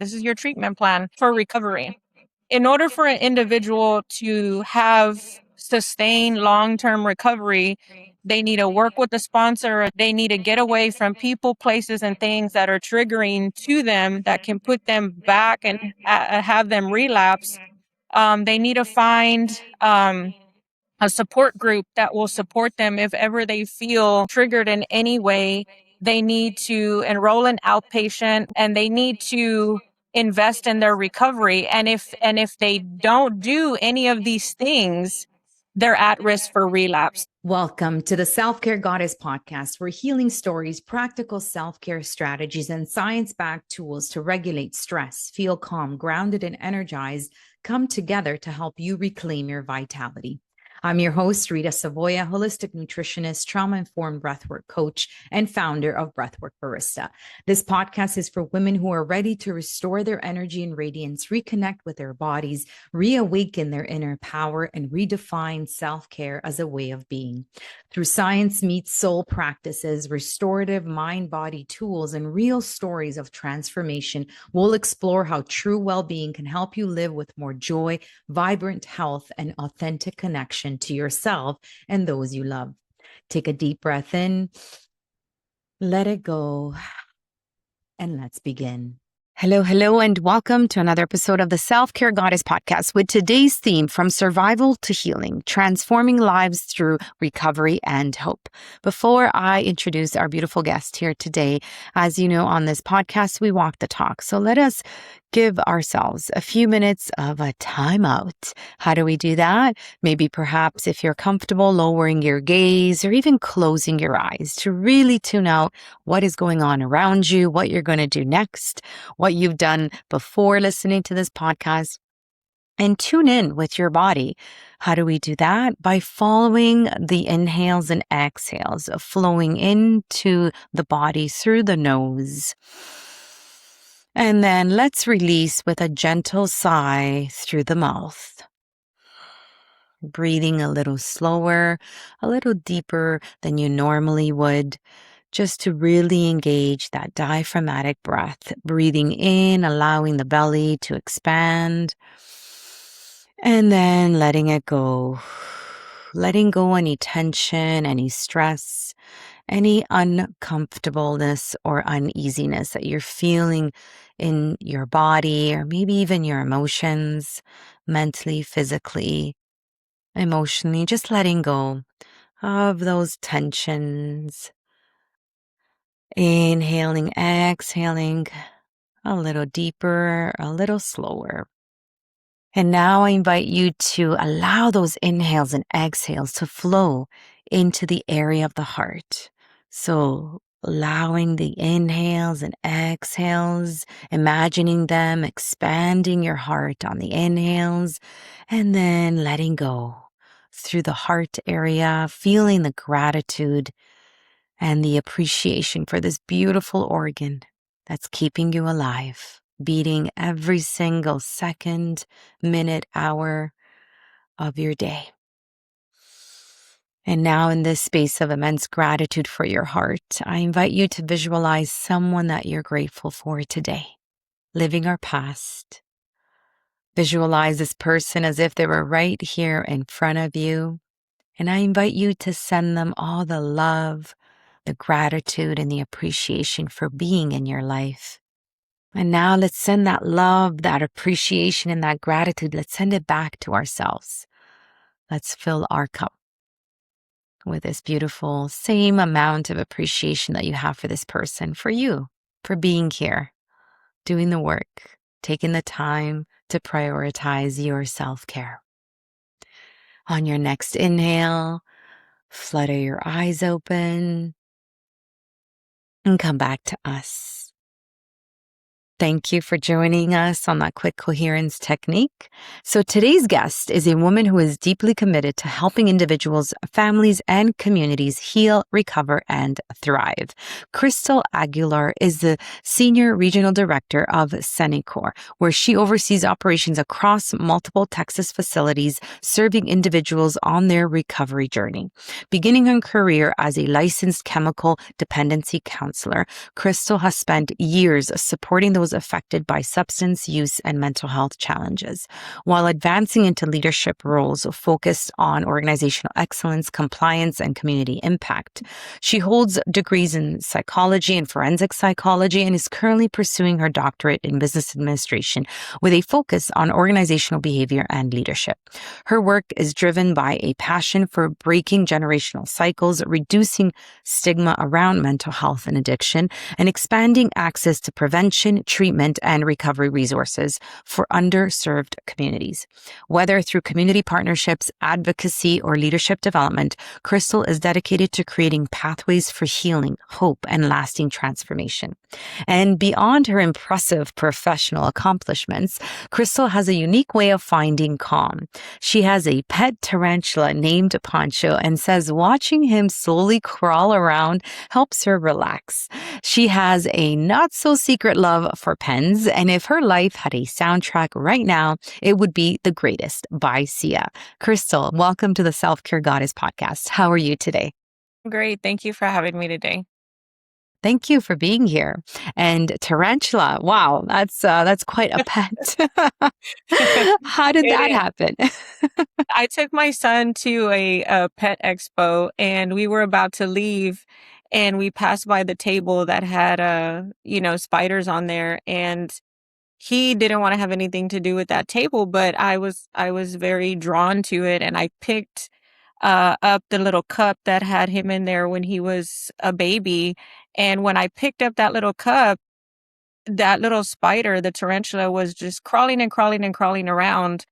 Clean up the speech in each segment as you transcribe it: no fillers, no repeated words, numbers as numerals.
This is your treatment plan for recovery. In order for an individual to have sustained long-term recovery, they need to work with the sponsor. They need to get away from people, places, and things that are triggering to them that can put them back and have them relapse. They need to find a support group that will support them if ever they feel triggered in any way. They need to enroll in outpatient, and they need to invest in their recovery. And if they don't do any of these things, they're at risk for relapse. Welcome to the Self-Care Goddess podcast, where healing stories, practical self-care strategies, and science-backed tools to regulate stress, feel calm, grounded, and energized come together to help you reclaim your vitality. I'm your host, Rita Savoya, holistic nutritionist, trauma-informed breathwork coach, and founder of Breathwork Barista. This podcast is for women who are ready to restore their energy and radiance, reconnect with their bodies, reawaken their inner power, and redefine self-care as a way of being. Through science meets soul practices, restorative mind-body tools, and real stories of transformation, we'll explore how true well-being can help you live with more joy, vibrant health, and authentic connection to yourself and those you love. Take a deep breath in, let it go, and let's begin. Hello, and welcome to another episode of the Self-Care Goddess podcast with today's theme, From Survival to Healing, Transforming Lives Through Recovery and Hope. Before I introduce our beautiful guest here today, as you know, on this podcast, we walk the talk. So let us give ourselves a few minutes of a timeout. How do we do that? Maybe perhaps if you're comfortable, lowering your gaze or even closing your eyes to really tune out what is going on around you, what you're going to do next, what you've done before listening to this podcast, and tune in with your body. How do we do that? By following the inhales and exhales, flowing into the body through the nose. And then let's release with a gentle sigh through the mouth. Breathing a little slower, a little deeper than you normally would, just to really engage that diaphragmatic breath. Breathing in, allowing the belly to expand, and then letting it go. Letting go any tension, any stress, any uncomfortableness or uneasiness that you're feeling in your body, or maybe even your emotions, mentally, physically, emotionally, just letting go of those tensions. Inhaling, exhaling a little deeper, a little slower. And now I invite you to allow those inhales and exhales to flow into the area of the heart. So allowing the inhales and exhales, imagining them expanding your heart on the inhales, and then letting go through the heart area, feeling the gratitude and the appreciation for this beautiful organ that's keeping you alive, beating every single second, minute, hour of your day. And now, in this space of immense gratitude for your heart, I invite you to visualize someone that you're grateful for today, living or past. Visualize this person as if they were right here in front of you. And I invite you to send them all the love, the gratitude, and the appreciation for being in your life. And now let's send that love, that appreciation, and that gratitude, let's send it back to ourselves. Let's fill our cup with this beautiful same amount of appreciation that you have for this person, for you, for being here, doing the work, taking the time to prioritize your self-care. On your next inhale, flutter your eyes open and come back to us. Thank you for joining us on that quick coherence technique. So today's guest is a woman who is deeply committed to helping individuals, families, and communities heal, recover, and thrive. Crystal Aguilar is the Senior Regional Director of Cenicor, where she oversees operations across multiple Texas facilities, serving individuals on their recovery journey. Beginning her career as a licensed chemical dependency counselor, Crystal has spent years supporting those those affected by substance use and mental health challenges, while advancing into leadership roles focused on organizational excellence, compliance, and community impact. She holds degrees in psychology and forensic psychology and is currently pursuing her doctorate in business administration with a focus on organizational behavior and leadership. Her work is driven by a passion for breaking generational cycles, reducing stigma around mental health and addiction, and expanding access to prevention, treatment, and recovery resources for underserved communities. Whether through community partnerships, advocacy, or leadership development, Crystal is dedicated to creating pathways for healing, hope, and lasting transformation. And beyond her impressive professional accomplishments, Crystal has a unique way of finding calm. She has a pet tarantula named Poncho and says watching him slowly crawl around helps her relax. She has a not so secret love for pens, and if her life had a soundtrack right now, it would be The Greatest by Sia. Crystal, welcome to the Self Care Goddess podcast. How are you today? Great. Thank you for having me today. Thank you for being here. And tarantula, wow, that's quite a pet. How did It that is. happen? I took my son to a pet expo and we were about to leave and we passed by the table that had spiders on there, and he didn't want to have anything to do with that table, but I was very drawn to it, and I picked up the little cup that had him in there when he was a baby. And when I picked up that little cup, that little spider, the tarantula, was just crawling and crawling and crawling around.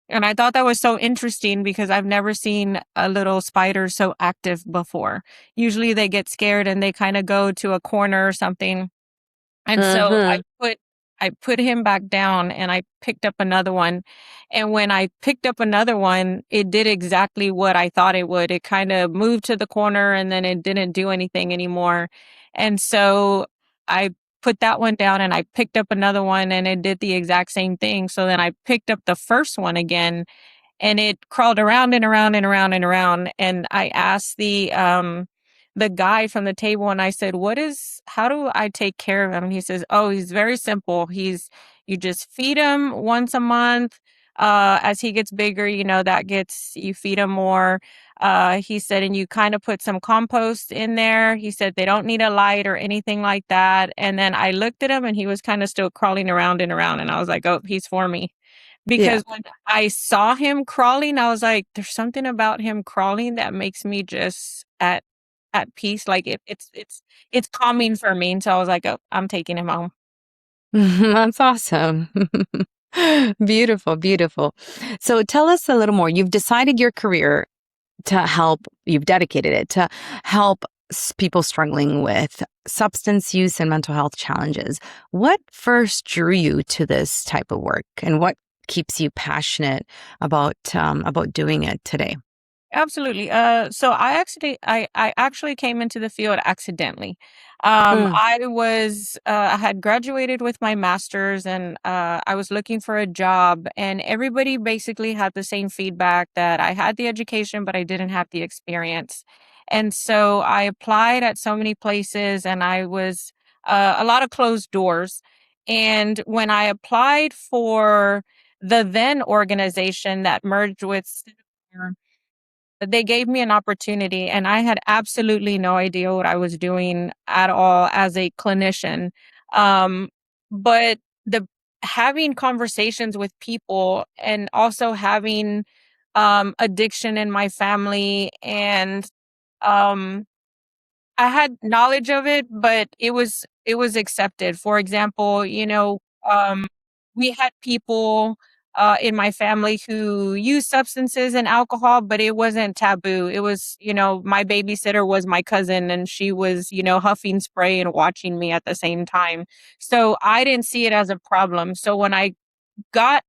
And I thought that was so interesting because I've never seen a little spider so active before. Usually they get scared and they kind of go to a corner or something. And so I Mm-hmm. put I put him back down and I picked up another one. And when I picked up another one, it did exactly what I thought it would. It kind of moved to the corner and then it didn't do anything anymore. And so I put that one down and I picked up another one and it did the exact same thing. So then I picked up the first one again and it crawled around and around and around and around. And I asked the guy from the table and I said, how do I take care of him? And he says, oh, he's very simple. You just feed him once a month. As he gets bigger, you feed him more. He said, and you kind of put some compost in there. He said, they don't need a light or anything like that. And then I looked at him and he was kind of still crawling around and around. And I was like, oh, he's for me. Yeah. Because when I saw him crawling, I was like, there's something about him crawling that makes me just at peace. Like it's calming for me. And so I was like, oh, I'm taking him home. That's awesome. Beautiful, beautiful. So tell us a little more. You've decided your career you've dedicated it to help people struggling with substance use and mental health challenges. What first drew you to this type of work, and what keeps you passionate about doing it today? Absolutely. So I actually came into the field accidentally. Mm, I had graduated with my master's and I was looking for a job, and everybody basically had the same feedback that I had the education, but I didn't have the experience. And so I applied at so many places and I was a lot of closed doors. And when I applied for the then organization that merged with they gave me an opportunity and I had absolutely no idea what I was doing at all as a clinician. Um, but the having conversations with people and also having addiction in my family and um I had knowledge of it, but it was accepted. For example, we had people in my family who used substances and alcohol, but it wasn't taboo. It was, my babysitter was my cousin and she was, huffing spray and watching me at the same time. So I didn't see it as a problem. So when I got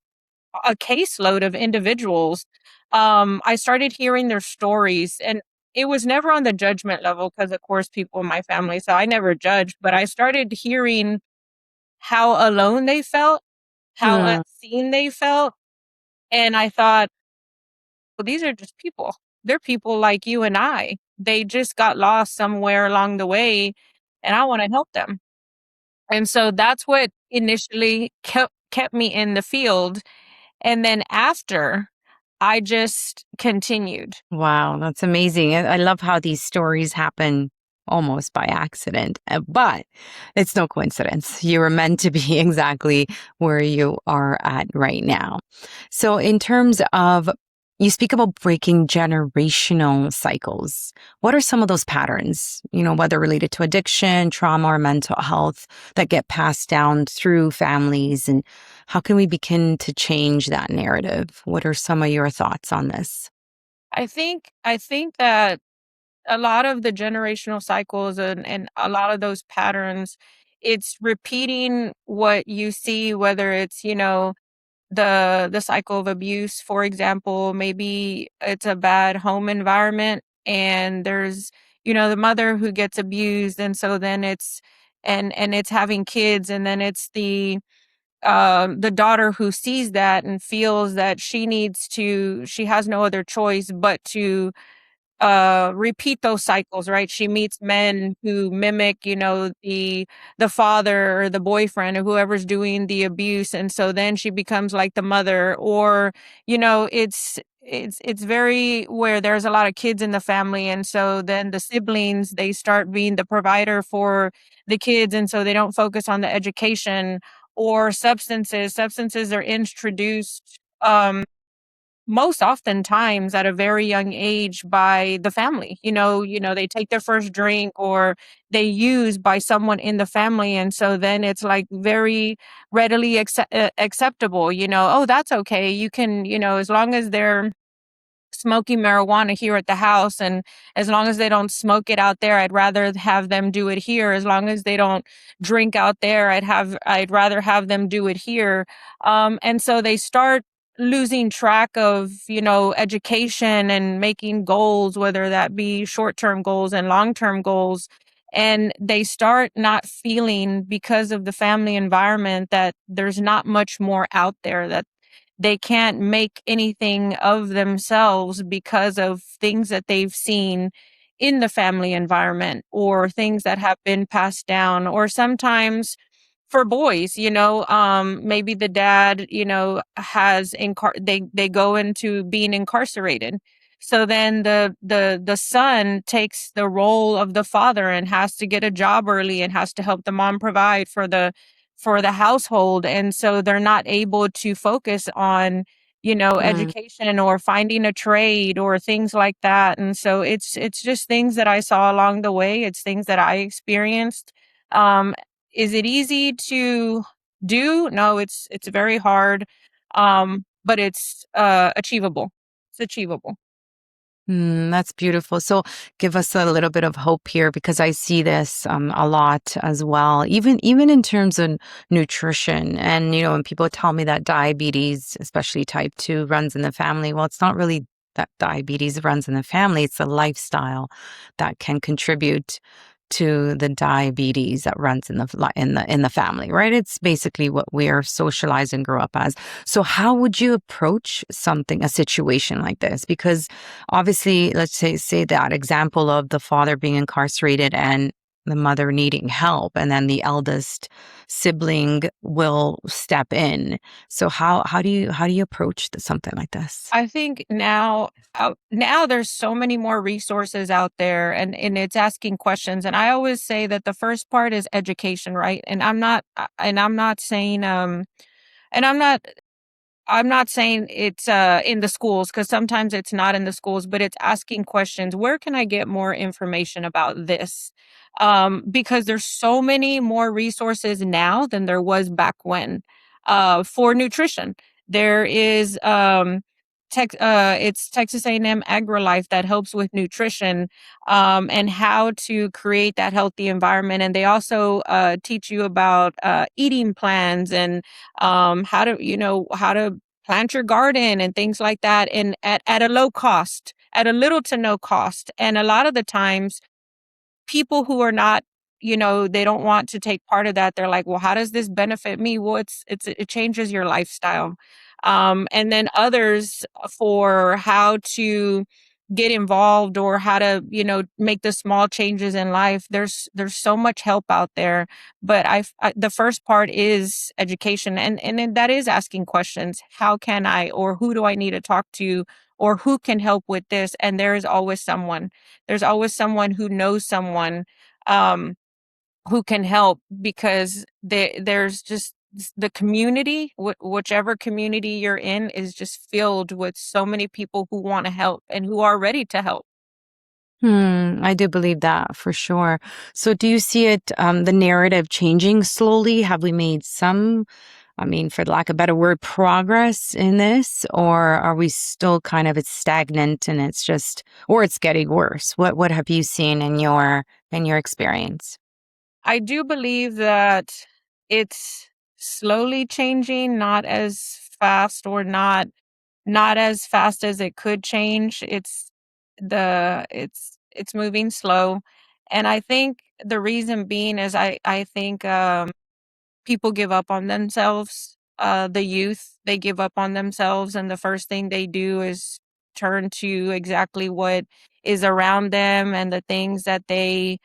a caseload of individuals, I started hearing their stories, and it was never on the judgment level because, of course, people in my family, so I never judged, but I started hearing how alone they felt, how mm, unseen they felt. And I thought, well, these are just people. They're people like you and I. They just got lost somewhere along the way, and I want to help them. And so that's what initially kept me in the field. And then after, I just continued. Wow, that's amazing. I love how these stories happen almost by accident, but it's no coincidence. You were meant to be exactly where you are at right now. So, in terms of, you speak about breaking generational cycles. What are some of those patterns, whether related to addiction, trauma, or mental health that get passed down through families? And how can we begin to change that narrative? What are some of your thoughts on this? I think that a lot of the generational cycles and a lot of those patterns, it's repeating what you see, whether it's, the cycle of abuse, for example. Maybe it's a bad home environment and there's, the mother who gets abused, and so then and it's having kids, and then it's the daughter who sees that and feels that she has no other choice but to repeat those cycles, right? She meets men who mimic, the father or the boyfriend or whoever's doing the abuse, and so then she becomes like the mother. Or, it's very where there's a lot of kids in the family, and so then the siblings, they start being the provider for the kids, and so they don't focus on the education. Or substances are introduced most oftentimes at a very young age by the family. They take their first drink or they use by someone in the family, and so then it's like very readily acceptable. Oh, that's okay. You can, as long as they're smoking marijuana here at the house, and as long as they don't smoke it out there, I'd rather have them do it here. As long as they don't drink out there, I'd rather have them do it here. And so they start losing track of, education and making goals, whether that be short-term goals and long-term goals. And they start not feeling, because of the family environment, that there's not much more out there, that they can't make anything of themselves because of things that they've seen in the family environment, or things that have been passed down. Or sometimes for boys, maybe the dad, they go into being incarcerated. So then the son takes the role of the father and has to get a job early and has to help the mom provide for the household. And so they're not able to focus on, education or finding a trade or things like that. And so it's just things that I saw along the way. It's things that I experienced. Um, is it easy to do? No, it's very hard. But it's achievable. It's achievable. That's beautiful. So give us a little bit of hope here, because I see this a lot as well, even in terms of nutrition. And when people tell me that diabetes, especially type 2, runs in the family, well, it's not really that diabetes runs in the family. It's the lifestyle that can contribute to the diabetes that runs in the family, right? It's basically what we are socialized and grew up as. So how would you approach a situation like this? Because obviously, let's say that example of the father being incarcerated and the mother needing help, and then the eldest sibling will step in. So how do you approach something like this? I think now there's so many more resources out there, and it's asking questions. And I always say that the first part is education, right? And I'm not saying and I'm not saying it's in the schools, because sometimes it's not in the schools, but it's asking questions. Where can I get more information about this? Because there's so many more resources now than there was back when. For nutrition, there is it's Texas A&M AgriLife that helps with nutrition, and how to create that healthy environment. And they also teach you about eating plans, and how to plant your garden and things like that, and at a low cost, at a little to no cost. And a lot of the times, people who are not, they don't want to take part of that. They're like, well, how does this benefit me? Well, it changes your lifestyle. And then others for how to get involved or how to, make the small changes in life. There's so much help out there, but the first part is education, and then that is asking questions. How can I, or who do I need to talk to, or who can help with this? And there is always someone. There's always someone who knows someone um who can help, because there's just the community, whichever community you're in, is just filled with so many people who want to help and who are ready to help. I do believe that for sure. So do you see it, the narrative changing slowly? Have we made some, I mean, for lack of a better word, progress in this? Or are we still kind of, it's stagnant and it's just, or it's getting worse? What have you seen in your experience? I do believe that it's slowly changing, not as fast, or not as fast as it could change. It's moving slow. And I think the reason being is I think people give up on themselves. The youth, they give up on themselves, and the first thing they do is turn to exactly what is around them and the things that they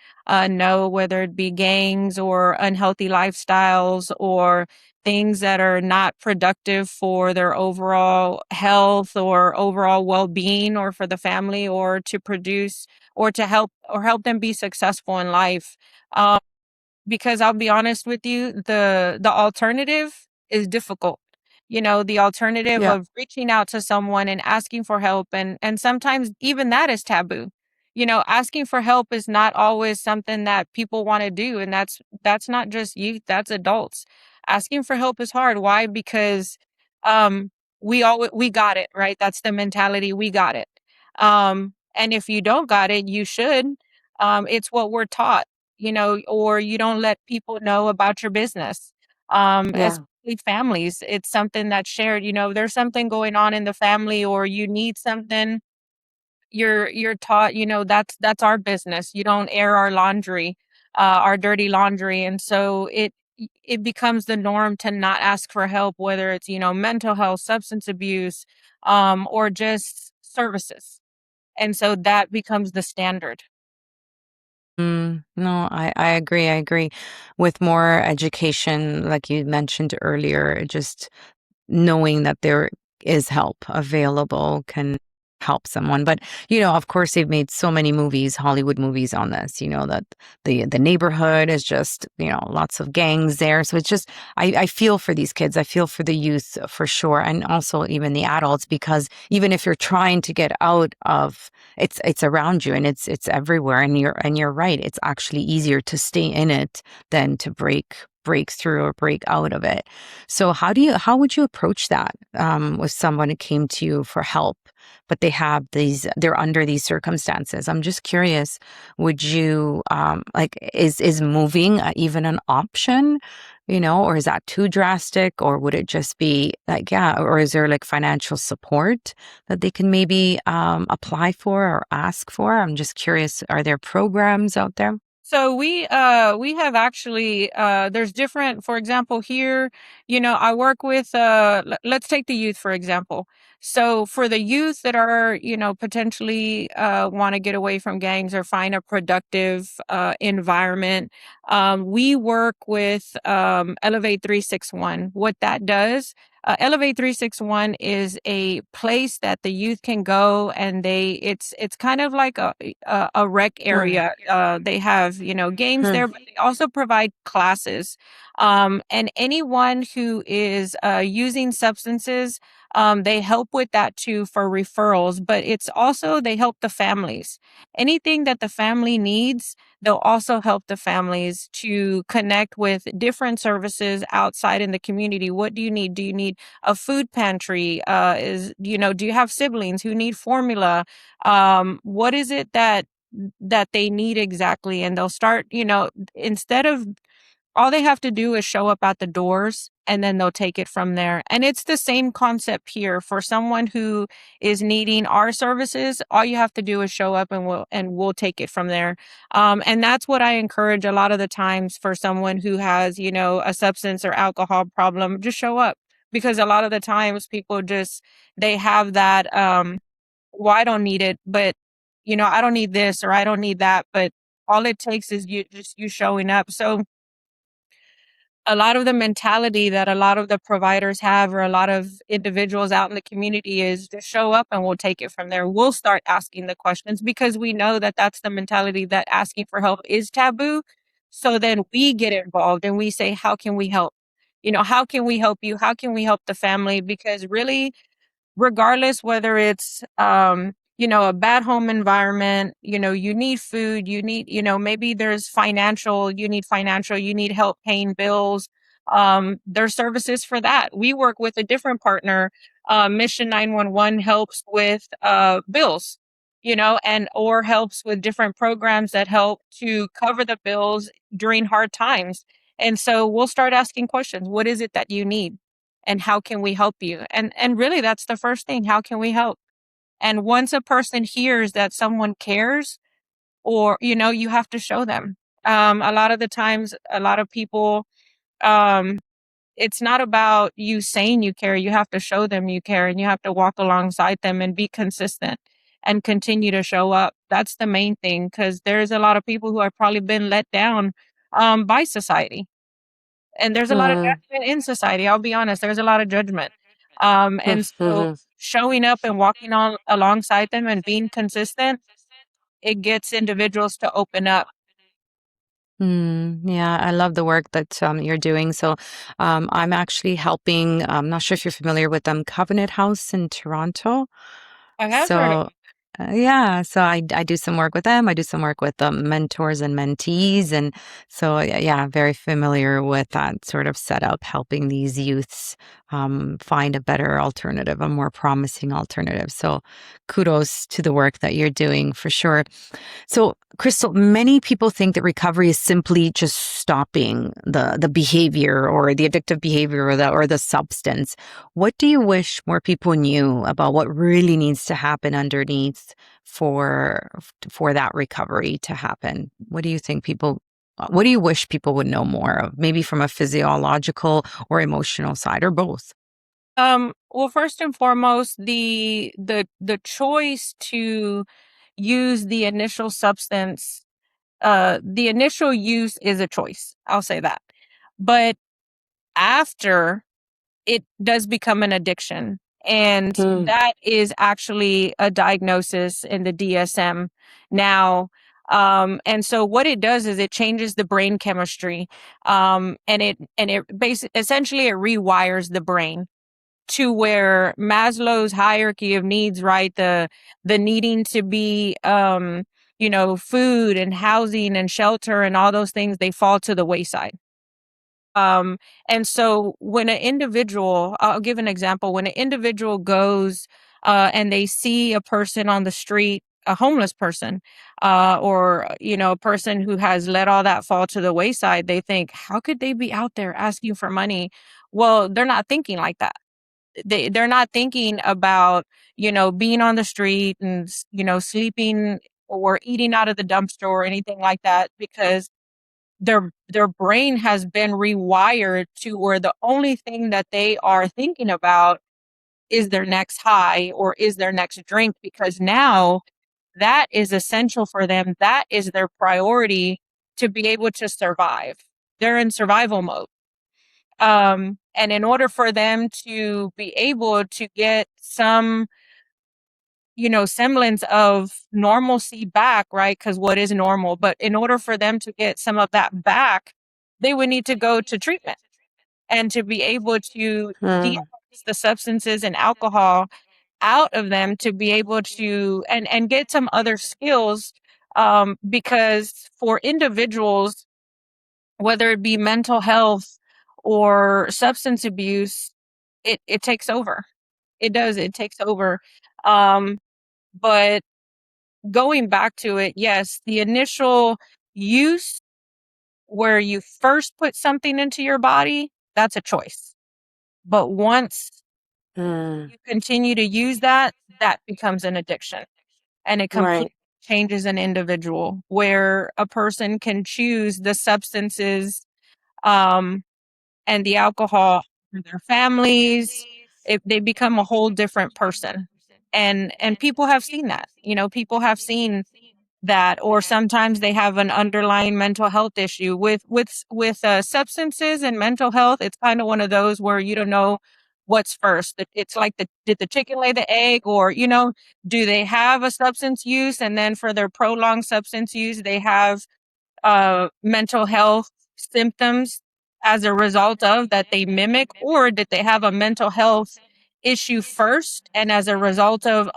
know, whether it be gangs or unhealthy lifestyles or things that are not productive for their overall health or overall well-being, or for the family, or to produce, or to help them be successful in life. Um, because I'll be honest with you, the alternative is difficult. The alternative Yeah. of reaching out to someone and asking for help, and sometimes even that is taboo. Asking for help is not always something that people want to do, and that's not just youth, that's adults. Asking for help is hard. Why? Because um we got it, right? That's the mentality, we got it. And if you don't got it, you should. It's what we're taught, or you don't let people know about your business. Yeah. Especially families, it's something that's shared. There's something going on in the family, or you need something. You're taught, that's our business. You don't air our laundry, our dirty laundry, and so it becomes the norm to not ask for help, whether it's mental health, substance abuse, or just services, and so that becomes the standard. No, I agree. I agree. With more education, like you mentioned earlier, just knowing that there is help available can help someone. But, of course, they've made so many movies, Hollywood movies on this, that the neighborhood is just, lots of gangs there. So it's just, I feel for these kids. I feel for the youth for sure. And also even the adults, because even if you're trying to get out of, it's around you and it's everywhere. And you're right. It's actually easier to stay in it than to break through or break out of it. So how would you approach that with someone who came to you for help, but they're under these circumstances? I'm just curious, would you like, is moving even an option, or is that too drastic, or would it just be like, yeah, or is there like financial support that they can maybe apply for or ask for? I'm just curious, are there programs out there? So we have actually there's different, for example, here, I work with let's take the youth for example. So for the youth that are, potentially want to get away from gangs or find a productive environment, we work with Elevate 361. What that does, Elevate 361 is a place that the youth can go, and it's kind of like a rec Hmm. area. They have, games Hmm. there, but they also provide classes. And anyone who is using substances, they help with that too for referrals, but it's also they help the families. Anything that the family needs, they'll also help the families to connect with different services outside in the community. What do you need? Do you need a food pantry? Do you have siblings who need formula? What is it that they need exactly? And they'll start, instead of, all they have to do is show up at the doors, and then they'll take it from there. And it's the same concept here for someone who is needing our services. All you have to do is show up, and we'll take it from there. And that's what I encourage a lot of the times for someone who has, a substance or alcohol problem. Just show up, because a lot of the times people just, they have that well, I don't need it, but I don't need this or I don't need that, but all it takes is you showing up. So a lot of the mentality that a lot of the providers have or a lot of individuals out in the community is just show up and we'll take it from there. We'll start asking the questions because we know that that's the mentality, that asking for help is taboo. So then we get involved and we say, how can we help? How can we help you? How can we help the family? Because really, regardless whether it's a bad home environment, you need food, you need, maybe there's financial, you need help paying bills. There's services for that. We work with a different partner. Mission 911 helps with bills, and or helps with different programs that help to cover the bills during hard times. And so we'll start asking questions. What is it that you need? And how can we help you? And really, that's the first thing. How can we help? And once a person hears that someone cares, or you have to show them. A lot of the times, a lot of people, um it's not about you saying you care. You have to show them you care, and you have to walk alongside them and be consistent and continue to show up. That's the main thing, because there's a lot of people who have probably been let down by society. And there's a lot of Mm. judgment in society. I'll be honest, there's a lot of judgment. And so Mhm. showing up and walking on alongside them and being consistent, it gets individuals to open up. Yeah, I love the work that you're doing. So, I'm actually helping. I'm not sure if you're familiar with Covenant House in Toronto. I have heard of. So, yeah, so I do some work with them. I do some work with mentors and mentees, and so yeah, very familiar with that sort of setup, helping these youths find a better alternative, a more promising alternative. So, kudos to the work that you're doing for sure. So, Crystal, many people think that recovery is simply just stopping the behavior or the addictive behavior or the substance. What do you wish more people knew about what really needs to happen underneath for for that recovery to happen? What do you think people what do you wish people would know more of, maybe from a physiological or emotional side or both? Well, first and foremost, the choice to use the initial substance, the initial use is a choice. I'll say that. But after, it does become an addiction. And Mm. that is actually a diagnosis in the DSM now. And so what it does is it changes the brain chemistry. And it basically essentially it rewires the brain to where Maslow's hierarchy of needs, right? The needing to be food and housing and shelter and all those things, they fall to the wayside. And so when an individual, I'll give an example, when an individual goes and they see a person on the street, a homeless person, or, a person who has let all that fall to the wayside, they think, how could they be out there asking for money? Well, they're not thinking like that. They're not thinking about, being on the street and, sleeping or eating out of the dumpster or anything like that, because their brain has been rewired to where the only thing that they are thinking about is their next high or is their next drink, because now that is essential for them. That is their priority to be able to survive. They're in survival mode. And in order for them to be able to get some, semblance of normalcy back, right? Because what is normal? But in order for them to get some of that back, they would need to go to treatment and to be able to Mm. de-harvest the substances and alcohol out of them, to be able to and get some other skills. Because for individuals, whether it be mental health or substance abuse, it takes over. It does. It takes over. Um, but going back to it, yes, the initial use where you first put something into your body, that's a choice. But once Mm. you continue to use that, that becomes an addiction. And it Right. completely changes an individual, where a person can choose the substances um, and the alcohol for their families. If they become a whole different person. And people have seen that. People have seen that, or sometimes they have an underlying mental health issue with substances and mental health. It's kind of one of those where you don't know what's first. It's like, did the chicken lay the egg, or do they have a substance use, and then for their prolonged substance use they have mental health symptoms as a result of that they mimic, or did they have a mental health issue first, and as a result of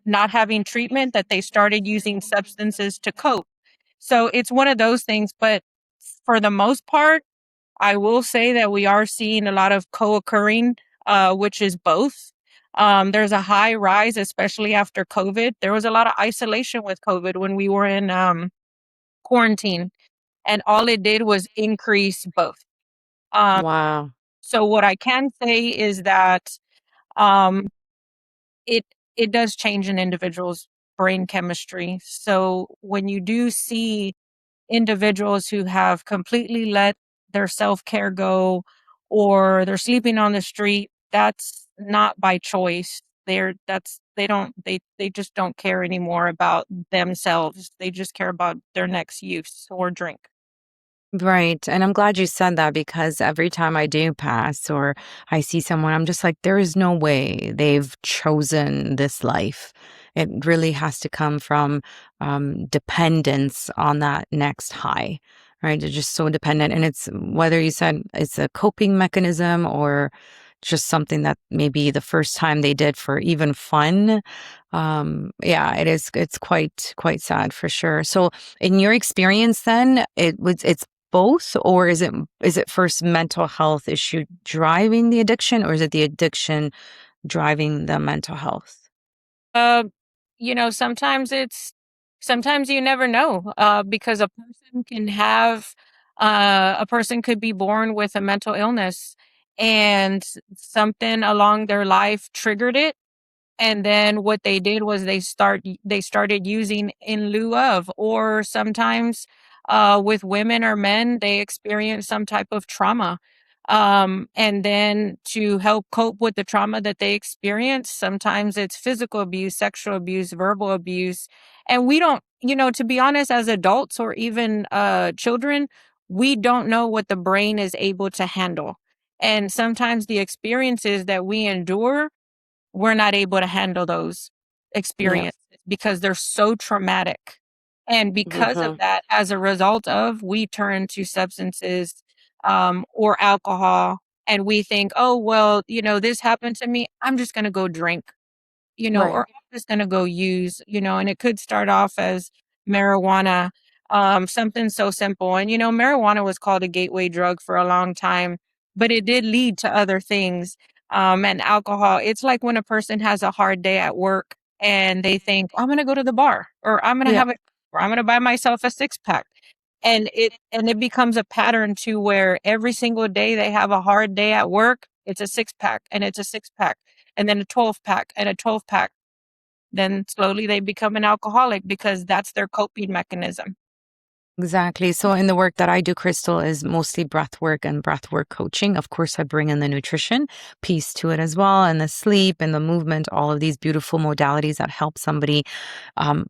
not having treatment that they started using substances to cope. So it's one of those things. But for the most part, I will say that we are seeing a lot of co-occurring, which is both. There's a high rise, especially after COVID. There was a lot of isolation with COVID when we were in quarantine, and all it did was increase both. Um, Wow. so what I can say is that um, it it does change an individual's brain chemistry. So when you do see individuals who have completely let their self-care go, or they're sleeping on the street, that's not by choice. They just don't care anymore about themselves. They just care about their next use or drink. Right. And I'm glad you said that because every time I do pass or I see someone, I'm just like, there is no way they've chosen this life. It really has to come from dependence on that next high, right? They're just so dependent. And it's whether you said it's a coping mechanism or just something that maybe the first time they did for even fun. Yeah, it's quite sad for sure. So in your experience then, it's both, or is it first mental health issue driving the addiction, or is it the addiction driving the mental health? Uh, sometimes you never know, because a person could be born with a mental illness, and something along their life triggered it, and then what they did was they started using in lieu of, or sometimes with women or men, they experience some type of trauma. And then to help cope with the trauma that they experience, sometimes it's physical abuse, sexual abuse, verbal abuse. And we don't, to be honest, as adults or even children, we don't know what the brain is able to handle. And sometimes the experiences that we endure, we're not able to handle those Yeah. experiences because they're so traumatic. And because of Mhm. that, as a result of, we turn to substances, or alcohol, and we think, oh, well, this happened to me. I'm just going to go drink, Right. or I'm just going to go use, and it could start off as marijuana, something so simple. And, marijuana was called a gateway drug for a long time, but it did lead to other things. And alcohol, it's like when a person has a hard day at work and they think, "Oh, I'm going to go to the bar, or I'm going to Yeah. have it, or I'm going to buy myself a six pack." And it becomes a pattern to where every single day they have a hard day at work, it's a six pack, and it's a six pack, and then a 12 pack and a 12 pack. Then slowly they become an alcoholic because that's their coping mechanism. Exactly. So in the work that I do, Crystal, is mostly breath work and breath work coaching. Of course, I bring in the nutrition piece to it as well, and the sleep and the movement, all of these beautiful modalities that help somebody um,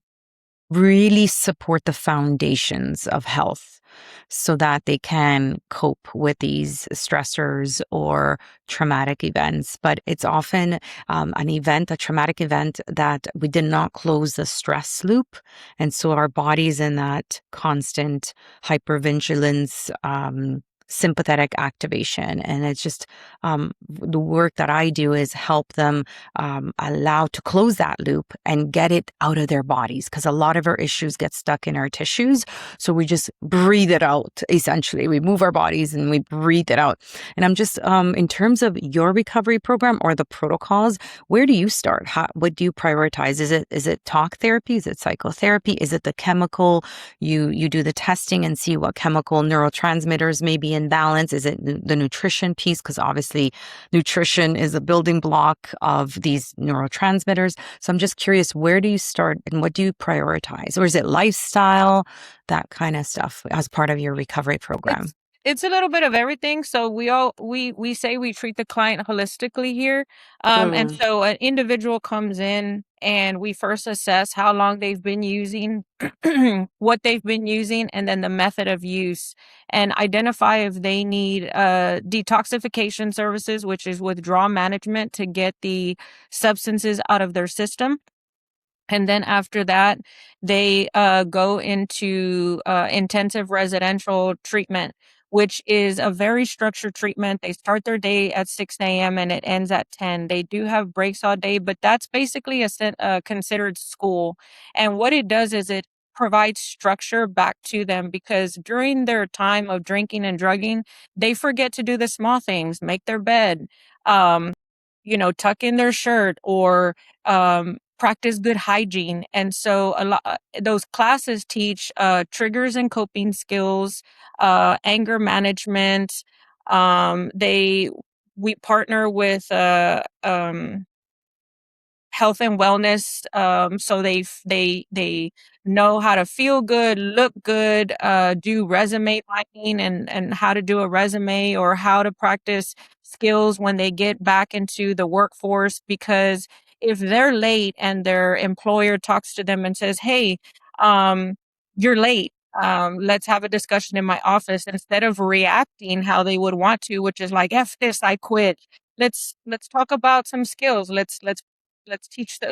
really support the foundations of health so that they can cope with these stressors or traumatic events. But it's often a traumatic event that we did not close the stress loop. And so our body's in that constant hypervigilance. Sympathetic activation. And it's just the work that I do is help them allow to close that loop and get it out of their bodies, because a lot of our issues get stuck in our tissues. So we just breathe it out. Essentially, we move our bodies and we breathe it out. And I'm just in terms of your recovery program or the protocols, where do you start? What do you prioritize? Is it talk therapy? Is it psychotherapy? Is it the chemical? You do the testing and see what chemical neurotransmitters may be in balance. Is it the nutrition piece? Because obviously nutrition is a building block of these neurotransmitters. So I'm just curious, where do you start and what do you prioritize? Or is it lifestyle, that kind of stuff as part of your recovery program? It's It's a little bit of everything. So we say we treat the client holistically here. And Mm, so an individual comes in and we first assess how long they've been using, what they've been using, and then the method of use, and identify if they need detoxification services, which is withdrawal management to get the substances out of their system. And then after that, they go into intensive residential treatment, which is a very structured treatment. They start their day at 6 a.m. and it ends at 10. They do have breaks all day, but that's basically considered school. And what it does is it provides structure back to them, because during their time of drinking and drugging, they forget to do the small things, make their bed, um, tuck in their shirt, or practice good hygiene. And so a lot those classes teach triggers and coping skills, anger management. They We partner with health and wellness, so they know how to feel good, look good, do resume writing, and how to do a resume, or how to practice skills when they get back into the workforce. Because if they're late and their employer talks to them and says, hey, um, you're late, let's have a discussion in my office, instead of reacting how they would want to, which is like, F this, I quit. Let's talk about some skills.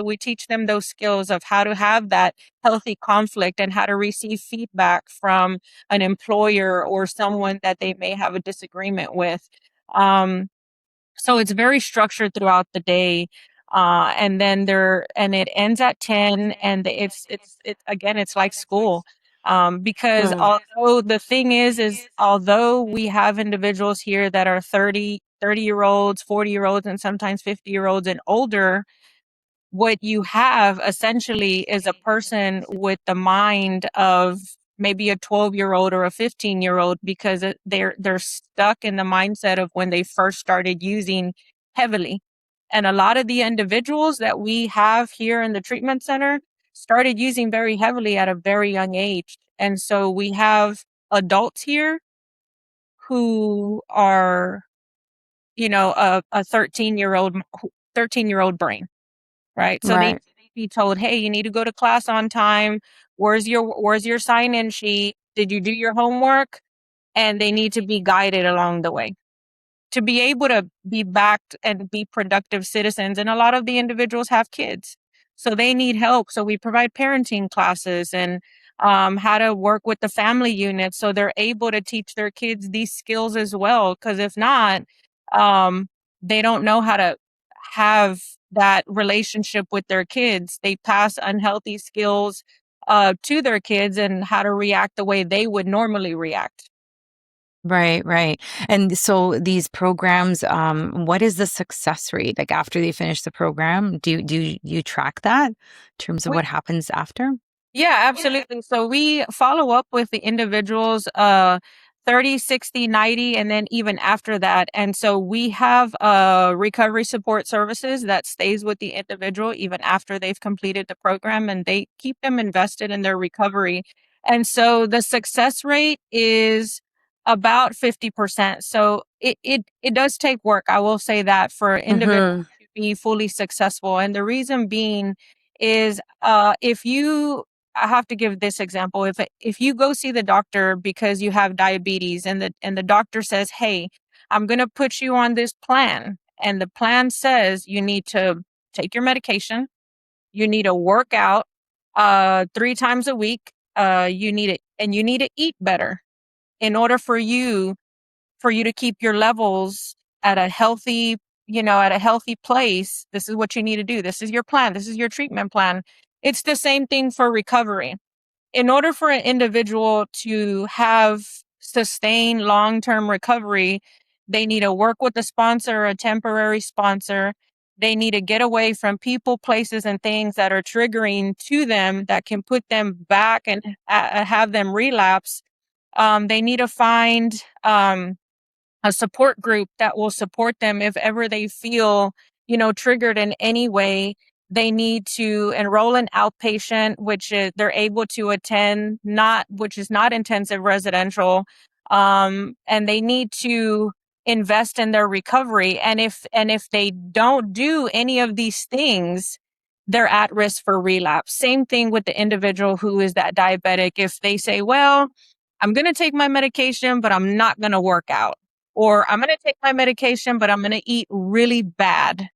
We teach them those skills of how to have that healthy conflict, and how to receive feedback from an employer or someone that they may have a disagreement with. So it's very structured throughout the day. And it ends at 10, and it's again, it's like school. Because mm, although the thing is although we have individuals here that are 30 year olds, 40 year olds, and sometimes 50 year olds and older, what you have essentially is a person with the mind of maybe a 12-year-old or a 15-year-old, because they're stuck in the mindset of when they first started using heavily. And a lot of the individuals that we have here in the treatment center started using very heavily at a very young age. And so we have adults here who are, a 13-year old brain, right? So they right. need to be told, hey, you need to go to class on time. Where's your sign-in sheet? Did you do your homework? And they need to be guided along the way to be able to be backed and be productive citizens. And a lot of the individuals have kids, so they need help. So we provide parenting classes, and how to work with the family unit, so they're able to teach their kids these skills as well. Because if not, um, they don't know how to have that relationship with their kids. They pass unhealthy skills to their kids, and how to react the way they would normally react. Right, right. And so these programs, what is the success rate? Like after they finish the program, do you track that in terms of what happens after? Yeah, absolutely. So we follow up with the individuals 30, 60, 90, and then even after that. And so we have recovery support services that stays with the individual even after they've completed the program, and they keep them invested in their recovery. And so the success rate is about 50%. So it does take work. I will say that, for individuals Mm-hmm. to be fully successful. And the reason being is, if you I have to give this example. If you go see the doctor because you have diabetes, and the doctor says, "Hey, I'm going to put you on this plan." And the plan says you need to take your medication, you need to work out 3 times a week, you need to eat better in order for you to keep your levels at a healthy, at a healthy place. This is what you need to do. This is your plan. This is your treatment plan. It's the same thing for recovery. In order for an individual to have sustained long-term recovery, they need to work with a sponsor, a temporary sponsor. They need to get away from people, places, and things that are triggering to them, that can put them back and have them relapse. They need to find a support group that will support them if ever they feel, triggered in any way. They need to enroll in outpatient, which is they're able to attend, not which is not intensive residential. and they need to invest in their recovery. And if they don't do any of these things, they're at risk for relapse. Same thing with the individual who is that diabetic. If they say, well, I'm going to take my medication, but I'm not going to work out, or I'm going to take my medication, but I'm going to eat really bad,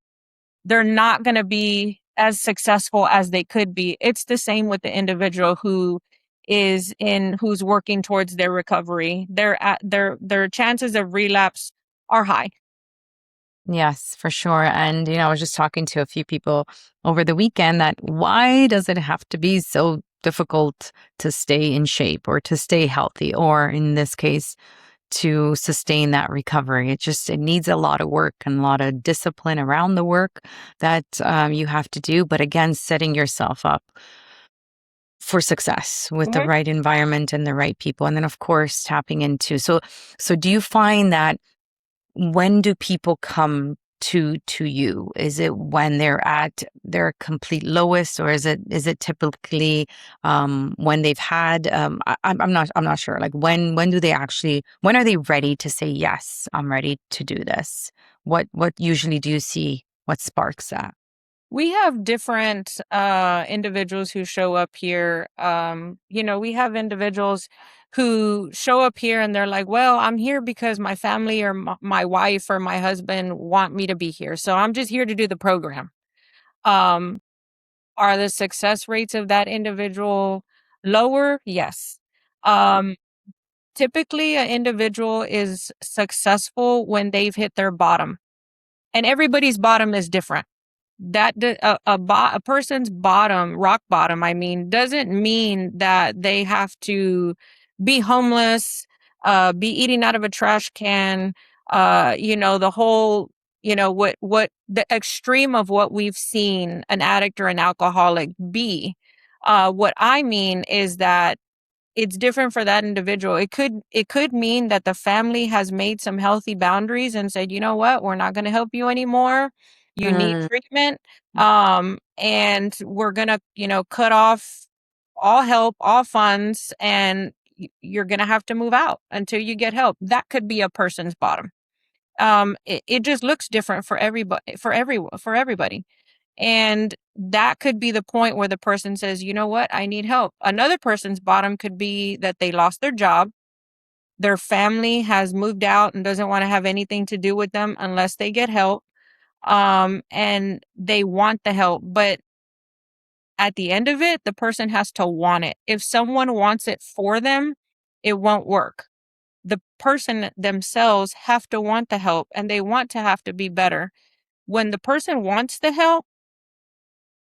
they're not going to be as successful as they could be. It's the same with the individual who's working towards their recovery. Their chances of relapse are high. Yes, for sure. And, I was just talking to a few people over the weekend that why does it have to be so difficult to stay in shape or to stay healthy, or in this case, to sustain that recovery? It needs a lot of work and a lot of discipline around the work that you have to do. But again, setting yourself up for success with the Mhm. right environment and the right people. And then, of course, tapping into. So do you find that when do people come to you? Is it when they're at their complete lowest, or is it typically when they've had I'm not sure, like when do they actually, when are they ready to say, yes, I'm ready to do this? What usually do you see, what sparks that? We have different individuals who show up here. We have individuals who show up here and they're like, well, I'm here because my family or my wife or my husband want me to be here. So I'm just here to do the program. Um, are the success rates of that individual lower? Yes. Um, Typically, an individual is successful when they've hit their bottom, and everybody's bottom is different. A person's bottom, rock bottom, I mean, doesn't mean that they have to be homeless, be eating out of a trash can, the whole, what the extreme of what we've seen an addict or an alcoholic be. What I mean is that it's different for that individual. It could mean that the family has made some healthy boundaries and said, you know what, we're not going to help you anymore. You need Mm, treatment. And we're going to, cut off all help, all funds, and you're going to have to move out until you get help. That could be a person's bottom. It just looks different for everybody, for everybody. And that could be the point where the person says, you know what, I need help. Another person's bottom could be that they lost their job. Their family has moved out and doesn't want to have anything to do with them unless they get help. And they want the help. But at the end of it, the person has to want it. If someone wants it for them, it won't work. The person themselves have to want the help, and they want to have to be better. When the person wants the help,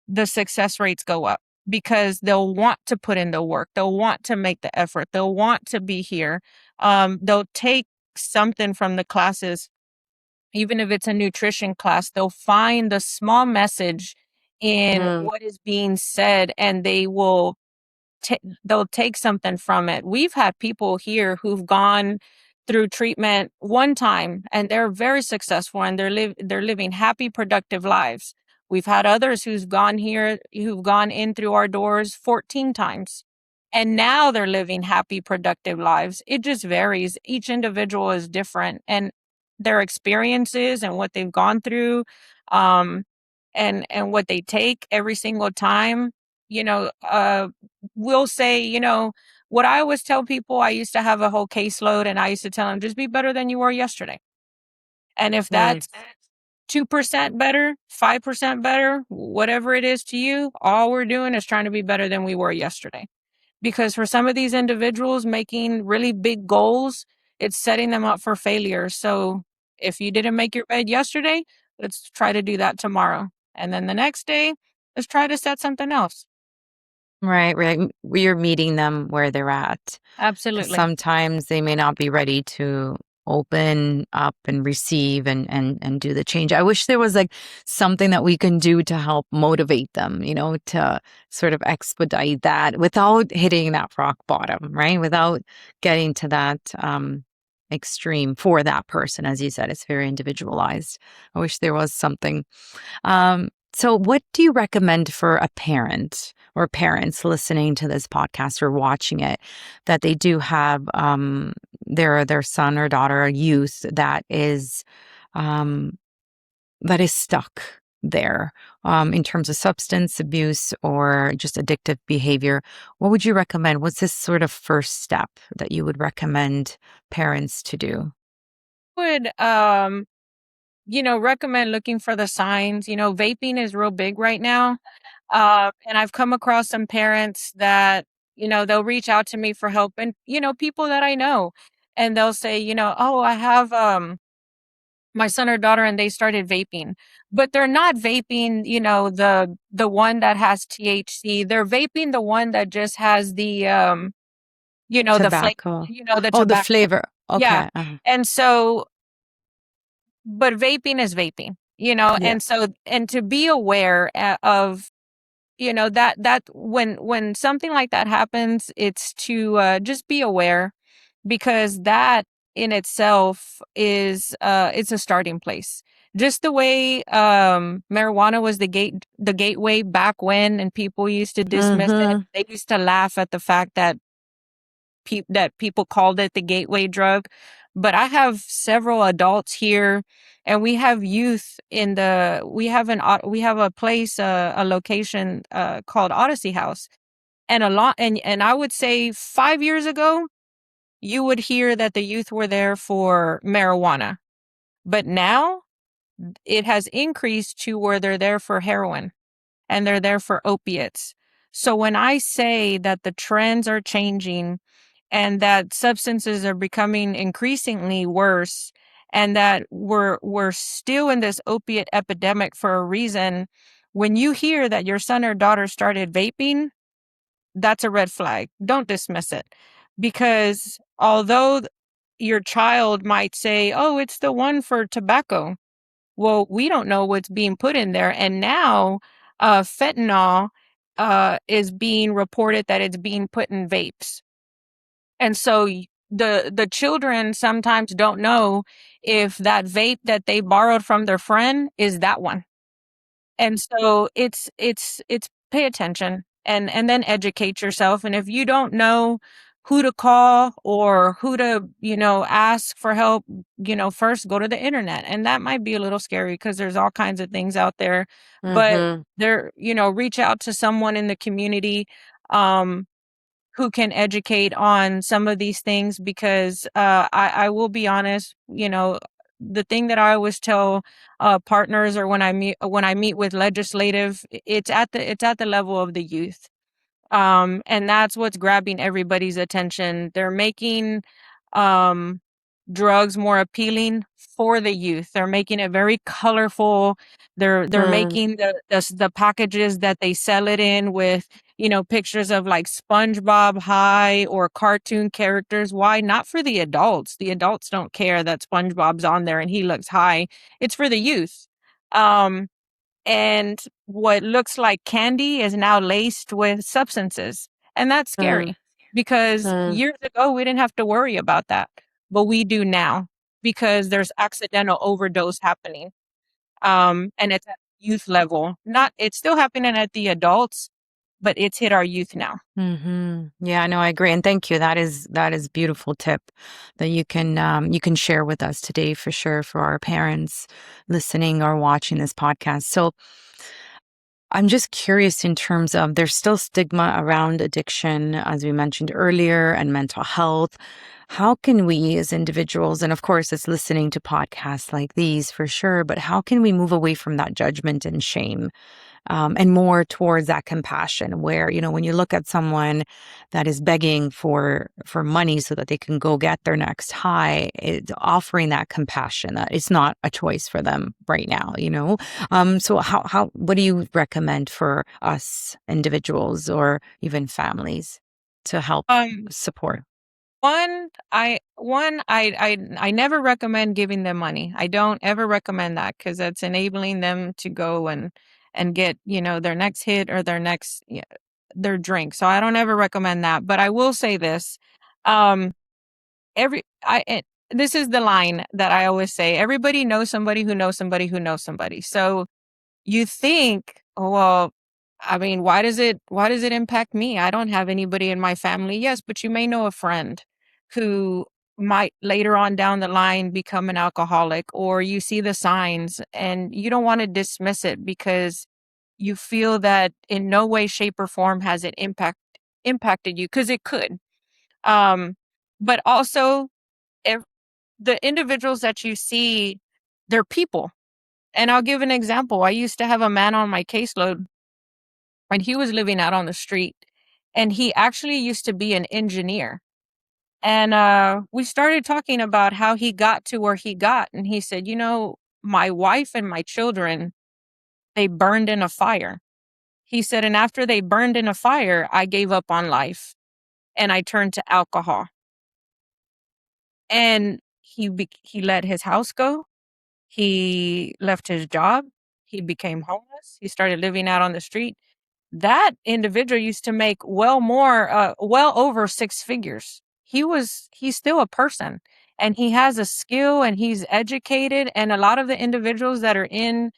the success rates go up because they'll want to put in the work. They'll want to make the effort. They'll want to be here. They'll take something from the classes, even if it's a nutrition class, they'll find the small message in mm, what is being said, and they'll take something from it. We've had people here who've gone through treatment one time and they're very successful and they're living happy, productive lives. We've had others who've gone in through our doors 14 times and now they're living happy, productive lives. It just varies. Each individual is different, and their experiences and what they've gone through, um, and what they take every single time, you know, uh, will say, what I always tell people, I used to have a whole caseload and I used to tell them, just be better than you were yesterday. And if mm. that's 2% better, 5% better, whatever it is to you, all we're doing is trying to be better than we were yesterday. Because for some of these individuals making really big goals, it's setting them up for failure. So if you didn't make your bed yesterday, let's try to do that tomorrow. And then the next day, let's try to set something else. Right, right. We're meeting them where they're at. Because Absolutely. sometimes they may not be ready to open up and receive and do the change. I wish there was like something that we can do to help motivate them, to sort of expedite that without hitting that rock bottom, right? Without getting to that extreme for that person. As you said, it's very individualized. I wish there was something. So what do you recommend for a parent or parents listening to this podcast or watching it, that they do have their son or daughter or youth um, that is stuck there in terms of substance abuse or just addictive behavior, what would you recommend? What's this sort of first step that you would recommend parents to do? Would recommend looking for the signs. Vaping is real big right now. And I've come across some parents that, they'll reach out to me for help, and, people that I know, and they'll say, oh, I have my son or daughter and they started vaping. But they're not vaping, the one that has THC. They're vaping the one that just has the flavor, Tobacco. the Oh, the tobacco. flavor. Yeah. Okay. And so, but vaping is vaping, Yeah. and so, and to be aware of, that when something like that happens, it's to just be aware, because that in itself is it's a starting place. Just the way marijuana was the gateway back when, and people used to dismiss it. Mm-hmm. They used to laugh at the fact that people called it the gateway drug. But I have several adults here, and we have youth we have a place, a location called Odyssey House. And a lot, and I would say 5 years ago, you would hear that the youth were there for marijuana. But now it has increased to where they're there for heroin, and they're there for opiates. So when I say that the trends are changing, and that substances are becoming increasingly worse, and that we're still in this opiate epidemic for a reason, when you hear that your son or daughter started vaping, that's a red flag. Don't dismiss it. Because although your child might say, oh, it's the one for tobacco, well, we don't know what's being put in there. And now fentanyl is being reported that it's being put in vapes. And so the children sometimes don't know if that vape that they borrowed from their friend is that one. And so it's pay attention, and then educate yourself. And if you don't know who to call or who to, ask for help, first go to the internet. And that might be a little scary because there's all kinds of things out there. But Mm-hmm. reach out to someone in the community um who can educate on some of these things, because I will be honest, the thing that I always tell partners, or when I meet with legislative, it's at the level of the youth. And that's what's grabbing everybody's attention. They're making um drugs more appealing for the youth. They're making it very colorful. They're making the packages that they sell it in with, pictures of like SpongeBob high or cartoon characters. Why? Not for the adults. The adults don't care that SpongeBob's on there and he looks high. It's for the youth. Um and what looks like candy is now laced with substances. And that's scary, because Mm-hmm. years ago we didn't have to worry about that, but we do now, because there's accidental overdose happening. And it's at youth level. Not It's still happening at the adults, but it's hit our youth now. Mm-hmm. Yeah, no, I agree, and thank you. That is beautiful tip that you can share with us today for sure for our parents listening or watching this podcast. So I'm just curious in terms of there's still stigma around addiction, as we mentioned earlier, and mental health. How can we as individuals, and of course, it's listening to podcasts like these for sure, but how can we move away from that judgment and shame and more towards that compassion where, when you look at someone that is begging for money so that they can go get their next high, it's offering that compassion that it's not a choice for them right now. So what do you recommend for us individuals or even families to help Um, support? I never recommend giving them money. I don't ever recommend that, because that's enabling them to go and get, their next hit or their drink. So I don't ever recommend that. But I will say this. Um every I it, this is the line that I always say. Everybody knows somebody who knows somebody who knows somebody. So you think, oh, well, I mean, why does it impact me? I don't have anybody in my family. Yes, but you may know a friend who might later on down the line become an alcoholic, or you see the signs and you don't want to dismiss it because you feel that in no way, shape, or form has it impacted you, because it could. Um, but also, if the individuals that you see, they're people. And I'll give an example. I used to have a man on my caseload, and he was living out on the street, and he actually used to be an engineer. And we started talking about how he got to where he got, and he said, my wife and my children, they burned in a fire. He said, and after they burned in a fire, I gave up on life and I turned to alcohol. And he let his house go. He left his job. He became homeless. He started living out on the street. That individual used to make well over six figures. He's still a person, and he has a skill, and he's educated. And a lot of the individuals that are in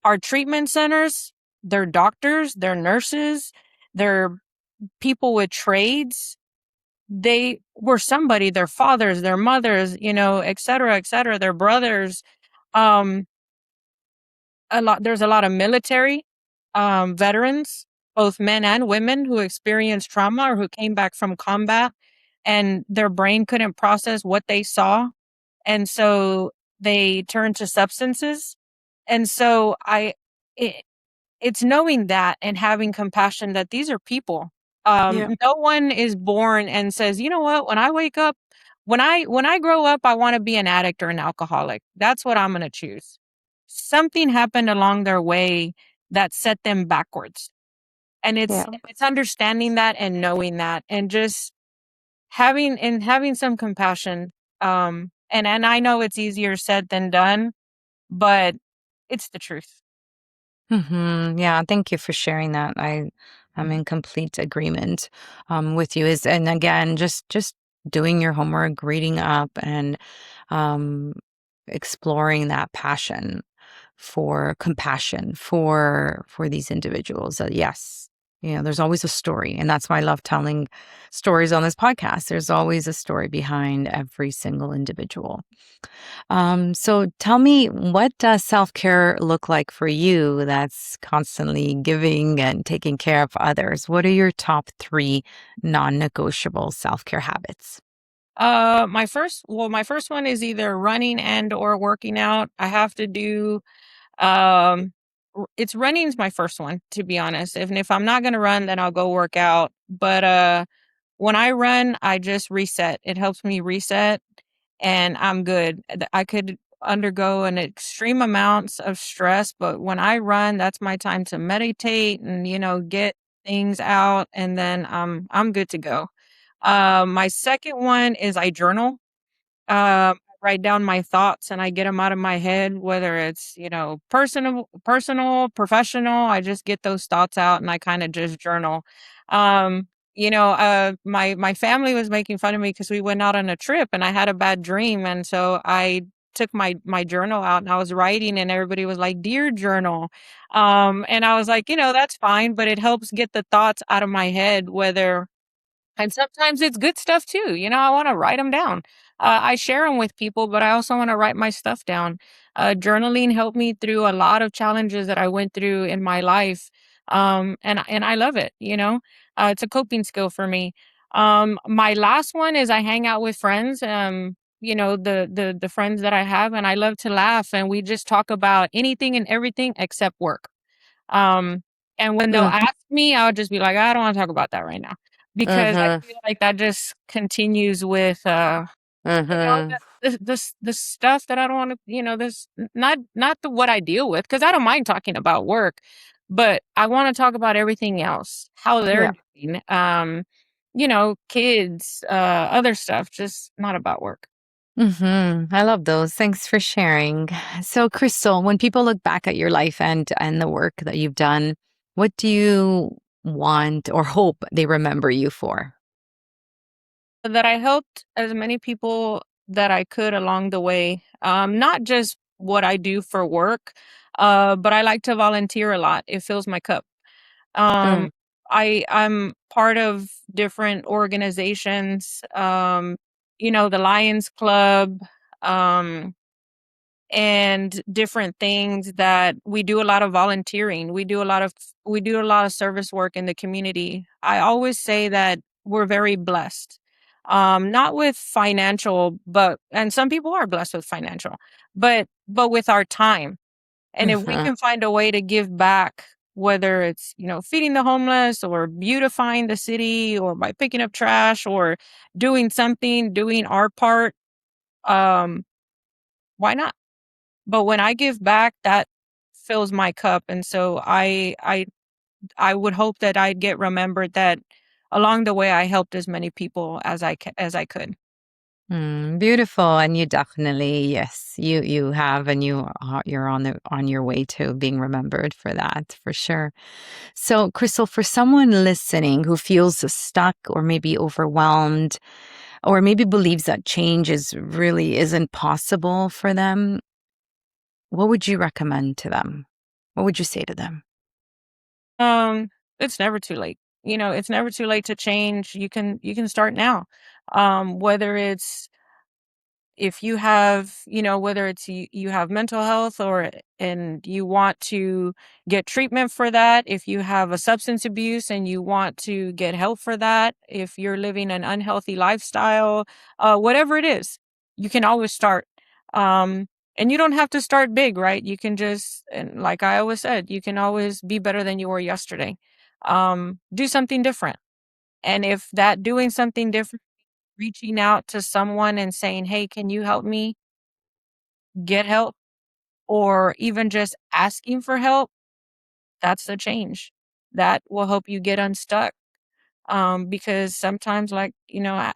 our treatment centers, they're doctors, they're nurses, they're people with trades. They were somebody, their fathers, their mothers, et cetera, their brothers. Um, there's a lot of military veterans, both men and women, who experienced trauma or who came back from combat, and their brain couldn't process what they saw, and so they turned to substances. And so it, it's knowing that and having compassion that these are people. Yeah. No one is born and says, you know what, when I wake up, when I grow up, I want to be an addict or an alcoholic. That's what I'm going to choose. Something happened along their way that set them backwards. And it's Yeah. it's understanding that and knowing that, and just having some compassion. And I know it's easier said than done, but it's the truth. Yeah, thank you for sharing that. I'm in complete agreement with you. Is and again, just doing your homework, reading up, and um, exploring that passion for compassion for these individuals. Yes, there's always a story, and that's why I love telling stories on this podcast. There's always a story behind every single individual. So tell me, what does self-care look like for you that's constantly giving and taking care of others? What are your top three non-negotiable self-care habits? My first one is either running and or working out. I have to do um it's running's my first one, to be honest. If I'm not going to run, then I'll go work out. But when I run, I just reset. It helps me reset, and I'm good. I could undergo an extreme amounts of stress, but when I run, that's my time to meditate and get things out, and then I'm good to go. My second one is I journal. Write down my thoughts and I get them out of my head, whether it's, personal, professional. I just get those thoughts out and I kind of just journal. My family was making fun of me because we went out on a trip and I had a bad dream. And so I took my journal out and I was writing, and everybody was like, "Dear journal." And I was like, that's fine, but it helps get the thoughts out of my head, and sometimes it's good stuff too. I want to write them down. I share them with people, but I also want to write my stuff down. Journaling helped me through a lot of challenges that I went through in my life. And I love it. It's a coping skill for me. My last one is I hang out with friends. The friends that I have, and I love to laugh, and we just talk about anything and everything except work. Um, and when they'll ask me, I'll just be like, I don't want to talk about that right now, because I Mm-hmm. feel like that just continues with, Mm-hmm. the stuff that I don't want to, this not what I deal with, because I don't mind talking about work, but I want to talk about everything else, how they're Yeah. doing, kids, other stuff, just not about work. I love those. Thanks for sharing. So, Crystal, when people look back at your life and the work that you've done, what do you want or hope they remember you for? That I helped as many people that I could along the way. Not just what I do for work, but I like to volunteer a lot. It fills my cup. Um, Mm. I'm part of different organizations, the Lions Club, um, and different things that we do a lot of volunteering. We do a lot of service work in the community. I always say that we're very blessed. Not with financial, and some people are blessed with financial, but with our time. And if we Mhm. can find a way to give back, whether it's, feeding the homeless or beautifying the city or by picking up trash or doing something, doing our part, um, why not? But when I give back, that fills my cup. And so I would hope that I'd get remembered that along the way I helped as many people as I could. Beautiful, and you definitely, yes, you have, and you're on your way to being remembered for that, for sure. So, Crystal, for someone listening who feels stuck or maybe overwhelmed, or maybe believes that change is really isn't possible for them, what would you recommend to them? What would you say to them? Um, it's never too late. It's never too late to change. You can start now. Whether it's if you have, whether it's you have mental health and you want to get treatment for that, if you have a substance abuse and you want to get help for that, if you're living an unhealthy lifestyle, whatever it is, you can always start. Um, and you don't have to start big, right? You can just, and like I always said, you can always be better than you were yesterday. Do something different. And if that doing something different, reaching out to someone and saying, "Hey, can you help me get help?" Or even just asking for help, that's the change. That will help you get unstuck. Because sometimes, like,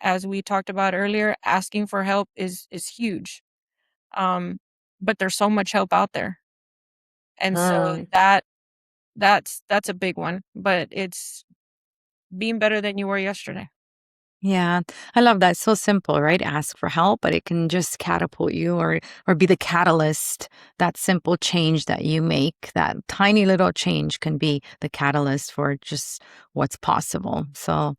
as we talked about earlier, asking for help is huge. Um, but there's so much help out there. And so Mm. that's a big one. But it's being better than you were yesterday. Yeah, I love that. So simple, right? Ask for help, but it can just catapult you or be the catalyst. That simple change that you make, that tiny little change can be the catalyst for just what's possible. So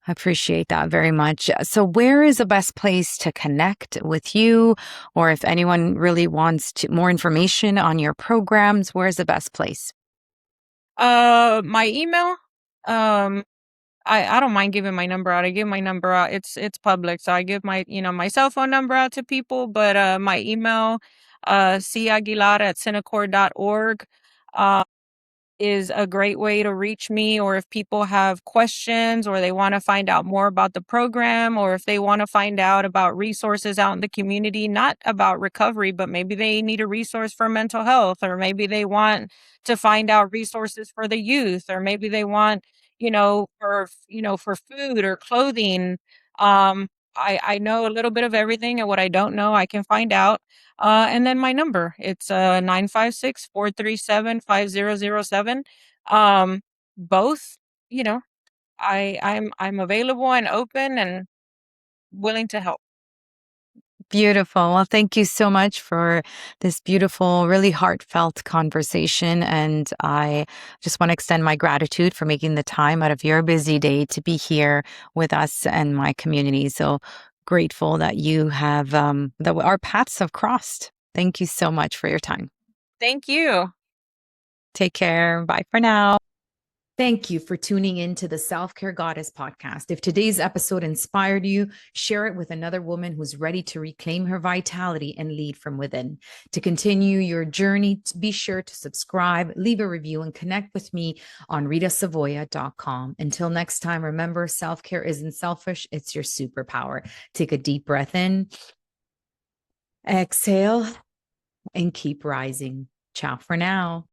I appreciate that very much. So where is the best place to connect with you, or if anyone really wants more information on your programs, where's the best place? My email, um, I don't mind giving my number out. I give my number out. It's public. So I give my cell phone number out to people, but my email, caguilar@cinecore.org. Is a great way to reach me, or if people have questions or they want to find out more about the program, or if they want to find out about resources out in the community, not about recovery, but maybe they need a resource for mental health, or maybe they want to find out resources for the youth, or maybe they want, for food or clothing. I know a little bit of everything, and what I don't know, I can find out. And then my number, it's 956-437-5007. Um, both, you know, I'm available and open and willing to help. Beautiful. Well, thank you so much for this beautiful, really heartfelt conversation. And I just want to extend my gratitude for making the time out of your busy day to be here with us and my community. So grateful that you have, that our paths have crossed. Thank you so much for your time. Thank you. Take care. Bye for now. Thank you for tuning in to the Self Care Goddess podcast. If today's episode inspired you, share it with another woman who's ready to reclaim her vitality and lead from within. To continue your journey, be sure to subscribe, leave a review, and connect with me on ritasavoya.com. Until next time, remember, self care isn't selfish, it's your superpower. Take a deep breath in, exhale, and keep rising. Ciao for now.